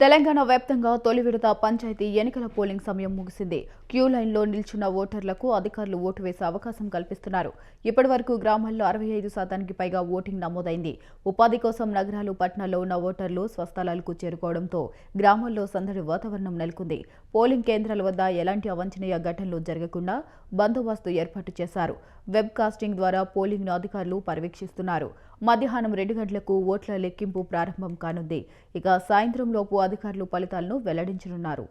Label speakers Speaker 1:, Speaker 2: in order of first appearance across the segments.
Speaker 1: తెలంగాణ వ్యాప్తంగా తొలి విడత పంచాయతీ ఎన్నికల పోలింగ్ సమయం ముగిసింది. క్యూ లైన్లో నిల్చున్న ఓటర్లకు అధికారులు ఓటు వేసే అవకాశం కల్పిస్తున్నారు. ఇప్పటివరకు గ్రామాల్లో 65% పైగా ఓటింగ్ నమోదైంది. ఉపాధి కోసం నగరాలు, పట్టణాల్లో ఉన్న ఓటర్లు స్వస్థలాలకు చేరుకోవడంతో గ్రామాల్లో సందడి వాతావరణం నెలకొంది. పోలింగ్ కేంద్రాల వద్ద ఎలాంటి అవాంఛనీయ ఘటనలు జరగకుండా బందోబస్తు ఏర్పాటు చేశారు. వెబ్ కాస్టింగ్ ద్వారా పోలింగ్ను అధికారులు పర్యవేక్షిస్తున్నారు. మధ్యాహ్నం 2 గంటలకు ఓట్ల లెక్కింపు ప్రారంభం కానుంది. ఇక సాయంత్రంలోపు అధికారులు ఫలితాలను వెల్లడించనున్నారు.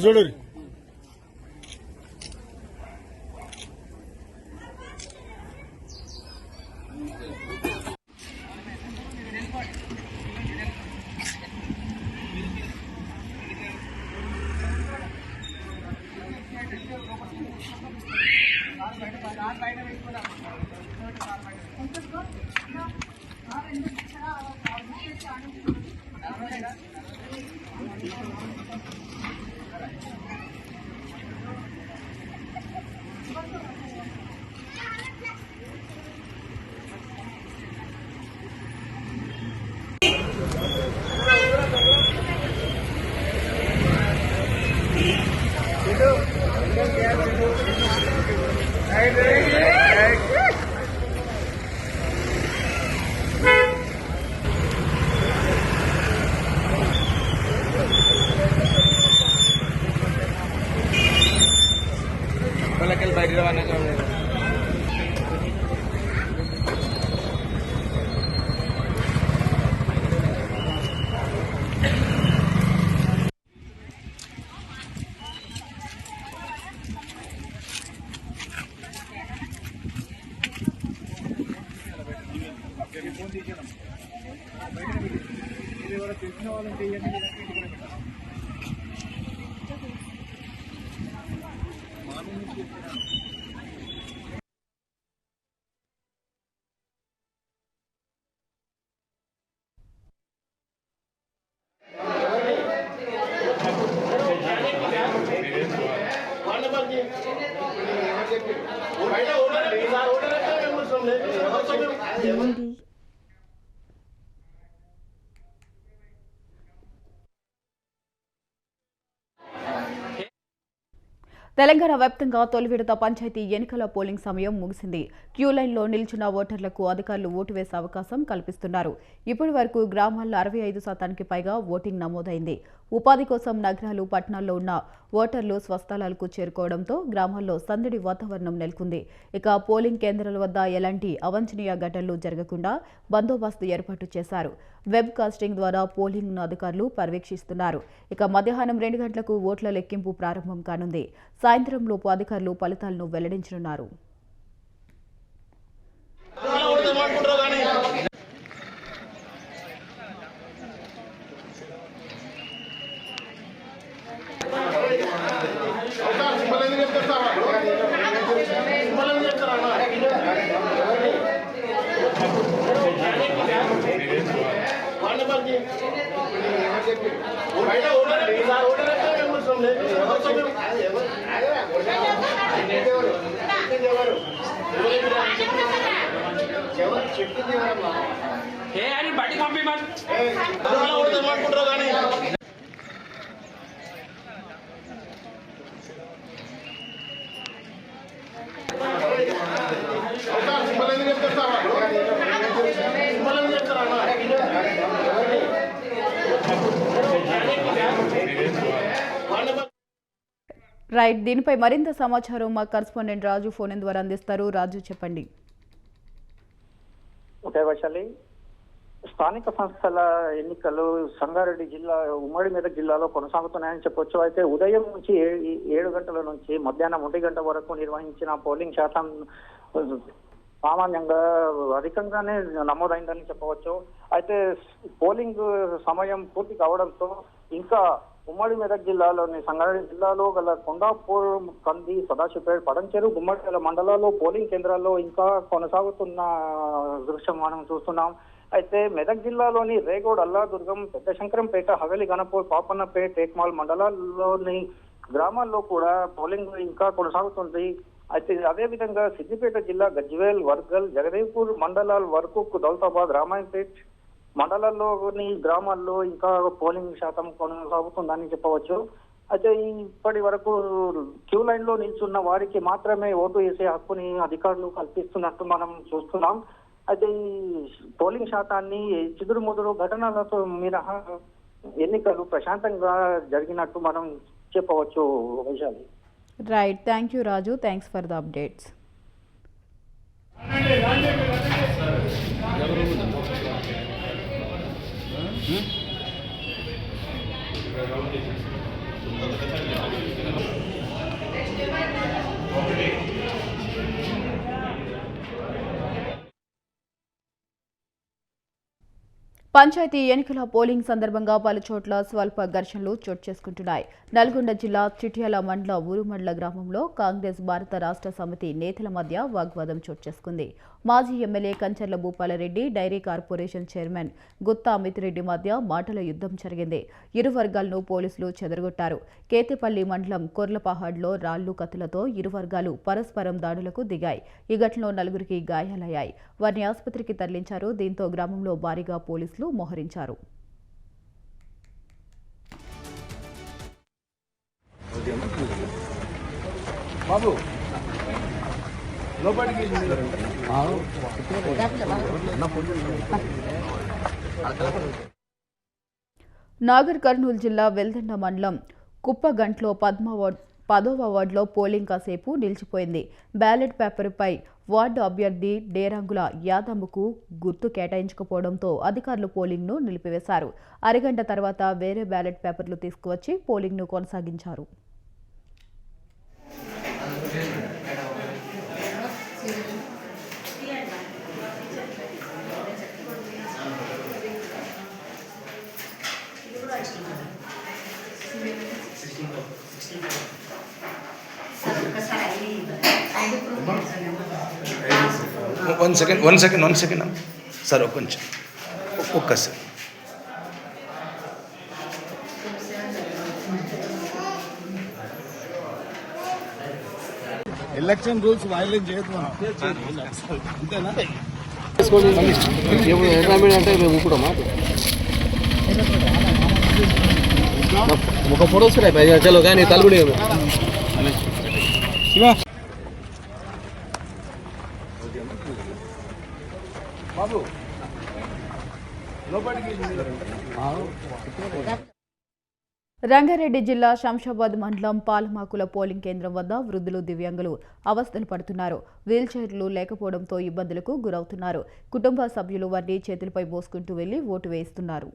Speaker 2: చూడు బయట తెలిసిన వాళ్ళని చేయండి.
Speaker 1: తెలంగాణ వ్యాప్తంగా తొలి విడత పంచాయతీ ఎన్నికల పోలింగ్ సమయం ముగిసింది. క్యూ లైన్లో నిల్చున్న ఓటర్లకు అధికారులు ఓటు వేసే అవకాశం కల్పిస్తున్నారు. ఇప్పటి వరకు గ్రామాల్లో 65% పైగా ఓటింగ్ నమోదైంది. ఉపాధి కోసం నగరాలు, పట్టణాల్లో ఉన్న ఓటర్లు స్వస్థలాలకు చేరుకోవడంతో గ్రామాల్లో సందడి వాతావరణం నెలకొంది. ఇక పోలింగ్ కేంద్రాల వద్ద ఎలాంటి అవాంఛనీయ ఘటనలు జరగకుండా బందోబస్తు ఏర్పాటు చేశారు. వెబ్ కాస్టింగ్ ద్వారా పోలింగ్ను అధికారులు పర్యవేక్షిస్తున్నారు. ఇక మధ్యాహ్నం 2 గంటలకు ఓట్ల లెక్కింపు ప్రారంభం కానుంది. సాయంత్రంలోపు అధికారులు ఫలితాలను వెల్లడించనున్నారు.
Speaker 3: ఏ అని బట్టి పంపి మరి
Speaker 1: రైట్, దీనిపై మరింత సమాచారం మా కరెస్పాండెంట్ రాజు ఫోన్ ద్వారా అందిస్తారు. రాజు, చెప్పండి.
Speaker 3: ఓకే వైశాలి, స్థానిక సంస్థల ఎన్నికలు సంగారెడ్డి జిల్లా ఉమ్మడి మెదక్ జిల్లాలో కొనసాగుతున్నాయని చెప్పొచ్చు. అయితే ఉదయం నుంచి 7 గంటల నుంచి మధ్యాహ్నం 1 గంట వరకు నిర్వహించిన పోలింగ్ శాతం సామాన్యంగా అధికంగానే నమోదైందని చెప్పవచ్చు. అయితే పోలింగ్ సమయం పూర్తి కావడంతో ఇంకా ఉమ్మడి మెదక్ జిల్లాలోని సంగారెడ్డి జిల్లాలో గల కొండాపూర్, కంది, సదాశివపేట, పడంచెరు, గుమ్మడిల మండలాల్లో పోలింగ్ కేంద్రాల్లో ఇంకా కొనసాగుతున్న దృశ్యం మనం చూస్తున్నాం. అయితే మెదక్ జిల్లాలోని రేగోడ్, అల్లాదుర్గం, పెద్ద శంకరంపేట, హవేలి, గణపూర్, పాపన్నపేట, టేక్మాల్ మండలాల్లోని గ్రామాల్లో కూడా పోలింగ్ ఇంకా కొనసాగుతుంది. అయితే అదే విధంగా సిద్దిపేట జిల్లా గజ్వేల్, వర్గల్, జగదేవ్పూర్ మండలాల వరకు దౌలతాబాద్, రామాయంపేట్ మండలాల్లోని గ్రామాల్లో ఇంకా పోలింగ్ శాతం కొనసాగుతుందని చెప్పవచ్చు. అయితే ఇప్పటి వరకు క్యూ లైన్ లో నిల్చున్న వారికి మాత్రమే ఓటు వేసే హక్కుని అధికారులు కల్పిస్తున్నట్టు మనం చూస్తున్నాం. అయితే ఈ పోలింగ్ శాతాన్ని చిదురుముదురు ఘటనలతో మినహా ఎన్నికలు ప్రశాంతంగా జరిగినట్టు మనం చెప్పవచ్చు. Vaishali,
Speaker 1: right, thank you Raju, thanks for the updates. పంచాయతీ ఎన్నికల పోలింగ్ సందర్భంగా పలుచోట్ల స్వల్ప ఘర్షణలు చోటు చేసుకుంటున్నాయి. నల్గొండ జిల్లా చిట్యాల మండల ఊరుమండల గ్రామంలో కాంగ్రెస్ భారత రాష్ట్ర సమితి నేతల మధ్య వాగ్వాదం చోటు చేసుకుంది. మాజీ MLA Kancharla Bhupal Reddy, dairy corporation chairman Gutha Amith Reddy మధ్య మాటల యుద్ధం జరిగింది. ఇరు వర్గాలను పోలీసులు చెదరగొట్టారు. కేతేపల్లి మండలం కొర్లపహాడ్లో రాళ్లు, కత్తులతో ఇరు వర్గాలు పరస్పరం దాడులకు దిగాయి. ఈ ఘటనలో 4గురికి గాయాలయ్యాయి. వారిని ఆసుపత్రికి తరలించారు. దీంతో గ్రామంలో భారీగా పోలీసులు మోహరించారు.
Speaker 2: బాబు లోపలికి
Speaker 1: నాగర్ కర్నూలు జిల్లా వెల్దండ మండలం కుప్పగంట్లో 10వ వార్డులో పోలింగ్ కాసేపు నిలిచిపోయింది. బ్యాలెట్ పేపర్పై వార్డు అభ్యర్థి డేరంగుల యాదమ్మకు గుర్తు కేటాయించకపోవడంతో అధికారులు పోలింగ్ను నిలిపివేశారు. అరగంట తర్వాత వేరే బ్యాలెట్ పేపర్లు తీసుకువచ్చి పోలింగ్ను కొనసాగించారు.
Speaker 4: వన్ సెకండ్ సార్, కొంచెం ఒక్కసారి.
Speaker 2: ఎలక్షన్ రూల్స్ వైలేట్ చేయదు మనం, అంతేనా?
Speaker 5: అంటే ఊపుడమా ఒక ఫోటో వస్తున్నాయి చలో కానీ తలుగుడు
Speaker 2: బాబు లోపలికి
Speaker 1: రంగారెడ్డి జిల్లా శంషాబాద్ మండలం పాలమాకుల పోలింగ్ కేంద్రం వద్ద వృద్ధులు, దివ్యాంగులు అవస్థలు పడుతున్నారు. వీల్చైర్లు లేకపోవడంతో ఇబ్బందులకు గురవుతున్నారు. కుటుంబ సభ్యులు వారిని చేతులపై మోసుకుంటూ వెళ్లి ఓటు వేయిస్తున్నారు.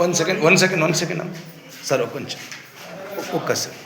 Speaker 4: వన్ సెకండ్ సార్, కొంచెం ఒక్కసారి.